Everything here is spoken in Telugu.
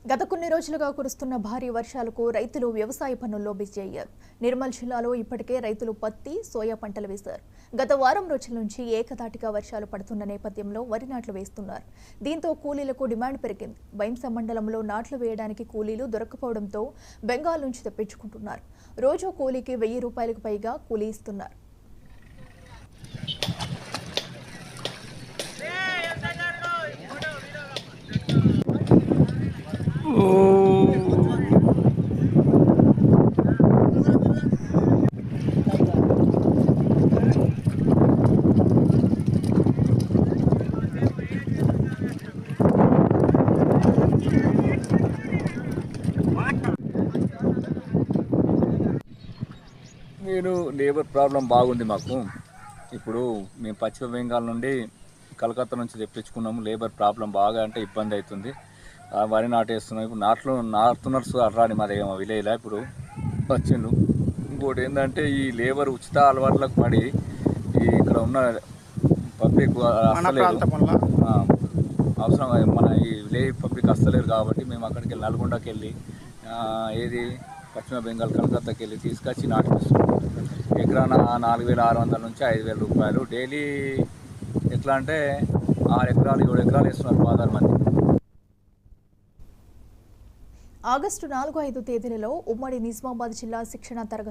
గత కొన్ని రోజులుగా కురుస్తున్న భారీ వర్షాలకు రైతులు వ్యవసాయ పనుల్లో బిజీ అయ్యారు. నిర్మల్ జిల్లాలో ఇప్పటికే రైతులు పత్తి, సోయా పంటలు వేశారు. గత వారం రోజుల నుంచి ఏకధాటిగా వర్షాలు పడుతున్న నేపథ్యంలో వరి నాట్లు వేస్తున్నారు. దీంతో కూలీలకు డిమాండ్ పెరిగింది. బైంస మండలంలో నాట్లు వేయడానికి కూలీలు దొరకపోవడంతో బెంగాల్ నుంచి తెప్పించుకుంటున్నారు. రోజు కూలీకి 1000 రూపాయలకు పైగా కూలీ ఇస్తున్నారు. నేను లేబర్ ప్రాబ్లం బాగుంది మాకు. ఇప్పుడు మేము పశ్చిమ బెంగాల్ నుండి కలకత్తా నుంచి తెప్పించుకున్నాము. లేబర్ ప్రాబ్లం బాగా అంటే ఇబ్బంది అవుతుంది. వరి నాటేస్తున్నాం. ఇప్పుడు నాటుతున్నారు అర్రాని మా దగ్గర విలేజ్లో ఇప్పుడు వచ్చిండు. ఇంకోటి ఏంటంటే ఈ లేబర్ ఉచిత అలవాట్లకు పడి ఇక్కడ ఉన్న పబ్లిక్ అవసరం మన ఈ విలేజ్ పబ్లిక్ వస్తలేరు కాబట్టి మేము అక్కడికి వెళ్ళి నల్గొండకి వెళ్ళి పశ్చిమ బెంగాల్ కలకత్తాకి వెళ్ళి తీసుకొచ్చి నాటిస్తున్నాం. ఎకరాన 4600 నుంచి 5000 రూపాయలు డైలీ. ఎట్లా అంటే 6 ఎకరాలు 7 ఎకరాలు వేస్తున్నారు 16 మంది. ఆగస్టు 4-5 తేదీలలో ఉమ్మడి నిజామాబాద్ జిల్లా శిక్షణ తరగతి